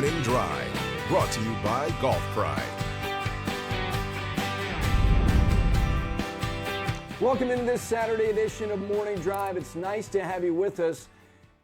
Morning Drive, brought to you by Golf Pride. Welcome into this Saturday edition of Morning Drive. It's nice to have you with us.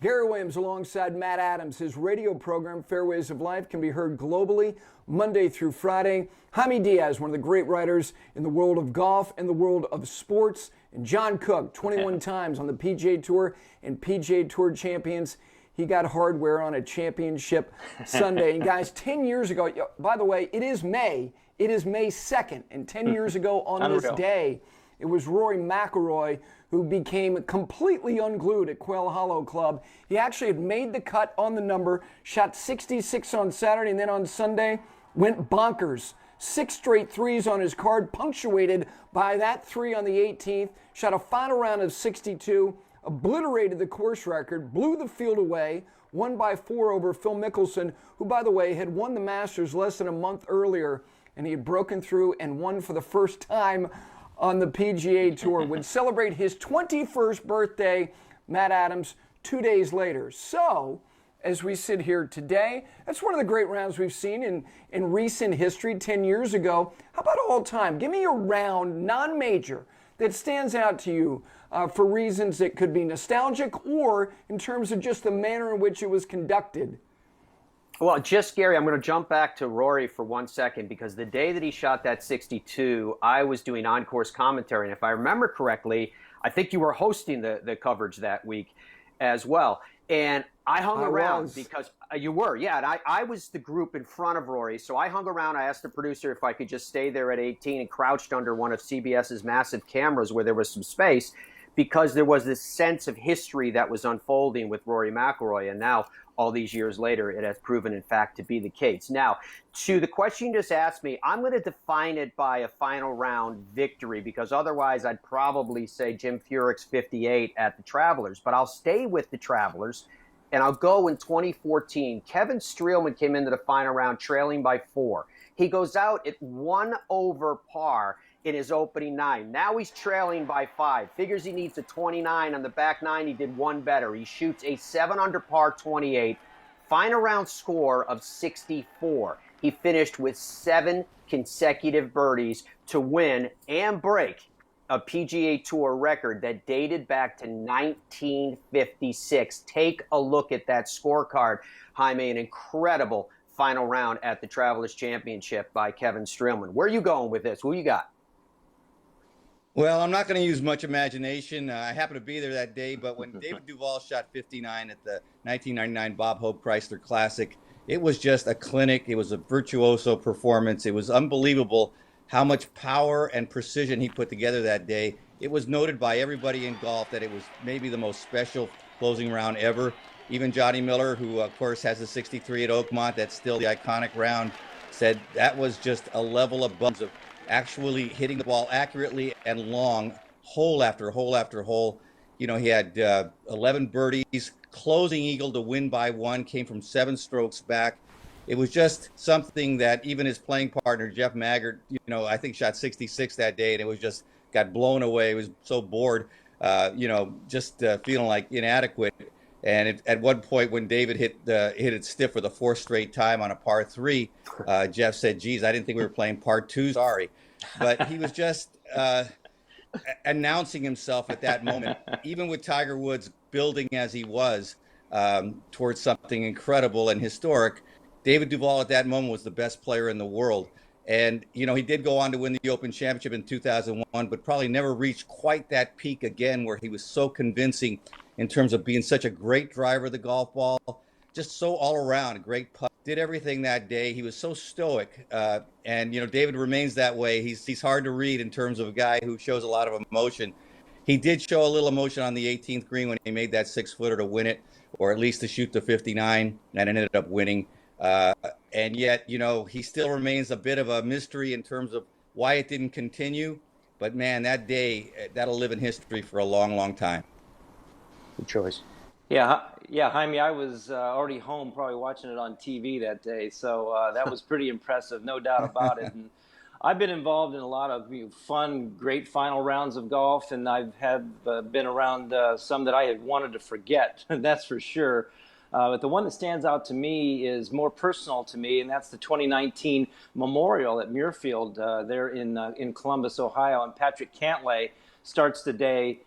Gary Williams alongside Matt Adams. His radio program, Fairways of Life, can be heard globally Monday through Friday. Jaime Diaz, one of the great writers in the world of golf and the world of sports. And John Cook, 21 times on the PGA Tour and PGA Tour champions. He got hardware on a championship Sunday. And guys, 10 years ago, by the way, it is May 2nd. And 10 years ago on this day, it was Rory McIlroy who became completely unglued at Quail Hollow Club. He actually had made the cut on the number, shot 66 on Saturday, and then on Sunday went bonkers. 6 straight threes on his card, punctuated by that 3 on the 18th. Shot a final round of 62, obliterated the course record, blew the field away, won by 4 over Phil Mickelson, who, by the way, had won the Masters less than a month earlier, and he had broken through and won for the first time on the PGA Tour. Would celebrate his 21st birthday, Matt Adams, 2 days later. So, as we sit here today, that's one of the great rounds we've seen in recent history 10 years ago. How about all time? Give me a round, non-major, that stands out to you for reasons that could be nostalgic or in terms of just the manner in which it was conducted. Well, just Gary, I'm going to jump back to Rory for 1 second, because the day that he shot that 62, I was doing on-course commentary. And if I remember correctly, I think you were hosting the coverage that week as well. And I hung around because you were, yeah. And I was the group in front of Rory. So I hung around. I asked the producer if I could just stay there at 18 and crouched under one of CBS's massive cameras where there was some space, because there was this sense of history that was unfolding with Rory McIlroy. And now, all these years later, it has proven, in fact, to be the case. Now, to the question you just asked me, I'm going to define it by a final round victory, because otherwise I'd probably say Jim Furyk's 58 at the Travelers. But I'll stay with the Travelers, and I'll go in 2014. Kevin Streelman came into the final round trailing by 4. He goes out at 1 over par in his opening 9. Now he's trailing by 5. Figures he needs a 29 on the back 9. He did 1 better. He shoots a 7 under par 28. Final round score of 64. He finished with 7 consecutive birdies to win and break a PGA Tour record that dated back to 1956. Take a look at that scorecard, Jaime. An incredible final round at the Travelers Championship by Kevin Streelman. Where are you going with this? Who you got? Well, I'm not going to use much imagination. I happened to be there that day, but when David Duvals shot 59 at the 1999 Bob Hope Chrysler Classic, it was just a clinic. It was a virtuoso performance. It was unbelievable how much power and precision he put together that day. It was noted by everybody in golf that it was maybe the most special closing round ever. Even Johnny Miller, who, of course, has the 63 at Oakmont, that's still the iconic round, said that was just a level above of actually hitting the ball accurately and long, hole after hole after hole. You know, he had 11 birdies, closing eagle to win by 1, came from 7 strokes back. It was just something that even his playing partner, Jeff Maggart, you know, I think shot 66 that day, and it was just got blown away. He was so bored, just feeling like inadequate. And at one point when David hit it stiff for the 4th straight time on a par 3, Jeff said, geez, I didn't think we were playing par 2, sorry. But he was just announcing himself at that moment, even with Tiger Woods building as he was towards something incredible and historic. David Duval at that moment was the best player in the world. And, you know, he did go on to win the Open Championship in 2001, but probably never reached quite that peak again where he was so convincing in terms of being such a great driver of the golf ball, just so all around, a great putt. Did everything that day. He was so stoic. And, you know, David remains that way. He's hard to read in terms of a guy who shows a lot of emotion. He did show a little emotion on the 18th green when he made that 6-footer to win it, or at least to shoot the 59, and ended up winning. And yet, you know, he still remains a bit of a mystery in terms of why it didn't continue. But, man, that day, that'll live in history for a long, long time. Good choice. Yeah, Jaime, I was already home probably watching it on TV that day, so that was pretty impressive, no doubt about it. And I've been involved in a lot of fun, great final rounds of golf, and I've been around some that I had wanted to forget, that's for sure. But the one that stands out to me is more personal to me, and that's the 2019 Memorial at Muirfield there in Columbus, Ohio. And Patrick Cantlay starts the day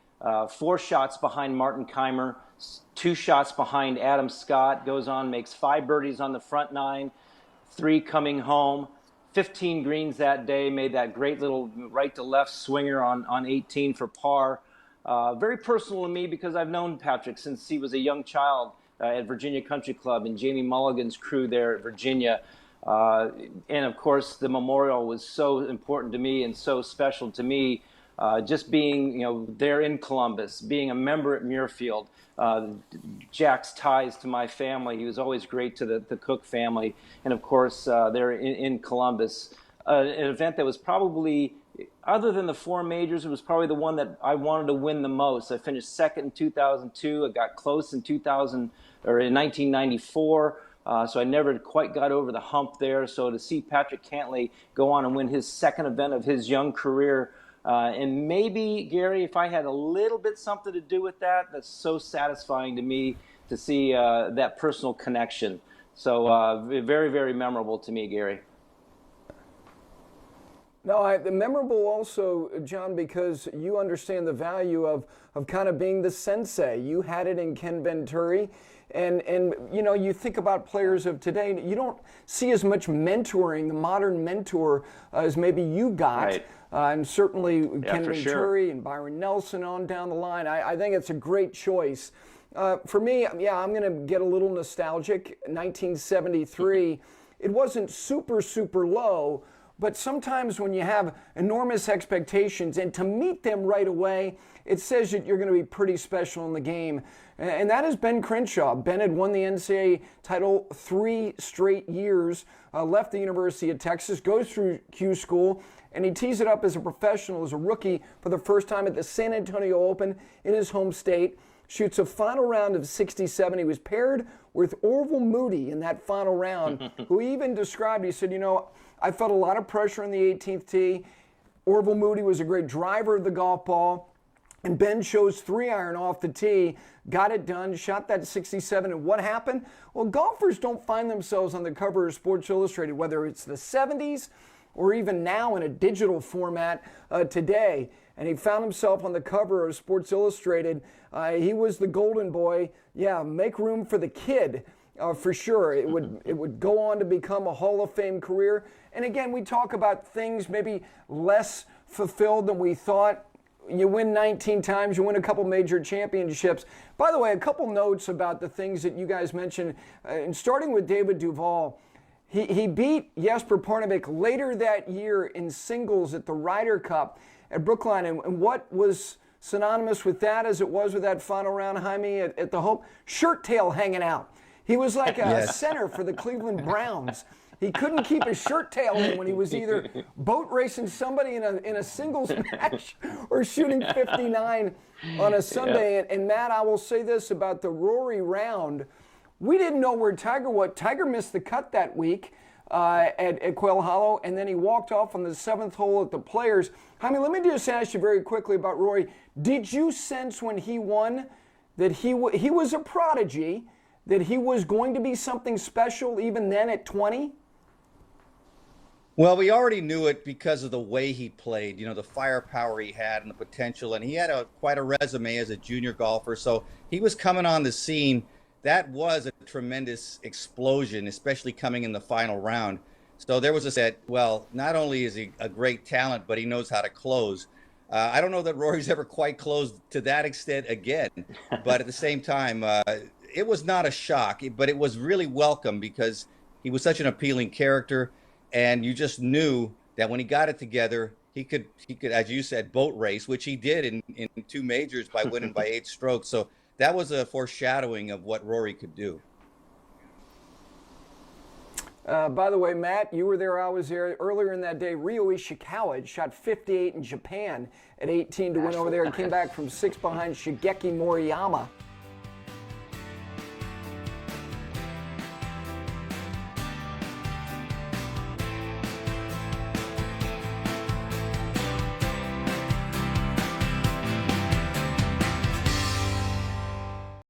4 shots behind Martin Keimer, 2 shots behind Adam Scott, goes on, makes 5 birdies on the front 9, 3 coming home, 15 greens that day, made that great little right to left swinger on 18 for par. Very personal to me because I've known Patrick since he was a young child at Virginia Country Club and Jamie Mulligan's crew there at Virginia. And of course, the Memorial was so important to me and so special to me. Just being, there in Columbus, being a member at Muirfield, Jack's ties to my family. He was always great to the Cook family. And of course, there in Columbus, an event that was probably, other than the 4 majors, it was probably the one that I wanted to win the most. I finished second in 2002. I got close in 1994. So I never quite got over the hump there. So to see Patrick Cantlay go on and win his second event of his young career, and maybe, Gary, if I had a little bit something to do with that, that's so satisfying to me to see that personal connection. So very, very memorable to me, Gary. No, memorable also, John, because you understand the value of kind of being the sensei. You had it in Ken Venturi. And you think about players of today, you don't see as much mentoring, the modern mentor, as maybe you got. Right. And certainly Ken Venturi sure. and Byron Nelson on down the line. I think it's a great choice. For me, I'm going to get a little nostalgic. 1973, it wasn't super, super low, but sometimes when you have enormous expectations and to meet them right away, it says that you're going to be pretty special in the game. And that is Ben Crenshaw. Ben had won the NCAA title 3 straight years, left the University of Texas, goes through Q School, and he tees it up as a professional, as a rookie for the first time at the San Antonio Open in his home state. Shoots a final round of 67. He was paired with Orville Moody in that final round, who he even described, he said, I felt a lot of pressure on the 18th tee. Orville Moody was a great driver of the golf ball. And Ben chose 3-iron off the tee, got it done, shot that 67. And what happened? Well, golfers don't find themselves on the cover of Sports Illustrated, whether it's the 70s or even now in a digital format today. And he found himself on the cover of Sports Illustrated. He was the golden boy. Yeah, make room for the kid. For sure. It would go on to become a Hall of Fame career. And again, we talk about things maybe less fulfilled than we thought. You win 19 times, you win a couple major championships. By the way, a couple notes about the things that you guys mentioned. And starting with David Duval, he beat Jesper Parnevik later that year in singles at the Ryder Cup at Brookline. And what was synonymous with that as it was with that final round, Jaime, at the Hope? Shirt tail hanging out. He was like a center for the Cleveland Browns. He couldn't keep his shirt tail in when he was either boat racing somebody in a singles match or shooting 59 on a Sunday. Yeah. And Matt, I will say this about the Rory round. We didn't know where Tiger was. Tiger missed the cut that week at Quail Hollow, and then he walked off on the 7th hole at the Players. Jaime, let me just ask you very quickly about Rory. Did you sense when he won that he was a prodigy, that he was going to be something special even then at 20? Well, we already knew it because of the way he played, the firepower he had and the potential. And he had quite a resume as a junior golfer. So he was coming on the scene. That was a tremendous explosion, especially coming in the final round. So there was a set, well, not only is he a great talent, but he knows how to close. I don't know that Rory's ever quite closed to that extent again. But at the same time, it was not a shock, but it was really welcome because he was such an appealing character. And you just knew that when he got it together, he could, as you said, boat race, which he did in 2 majors by winning by 8 strokes. So that was a foreshadowing of what Rory could do. By the way, Matt, you were there, I was there. Earlier in that day, Ryo Ishikawa had shot 58 in Japan at 18 to win over there and came back from 6 behind Shigeki Moriyama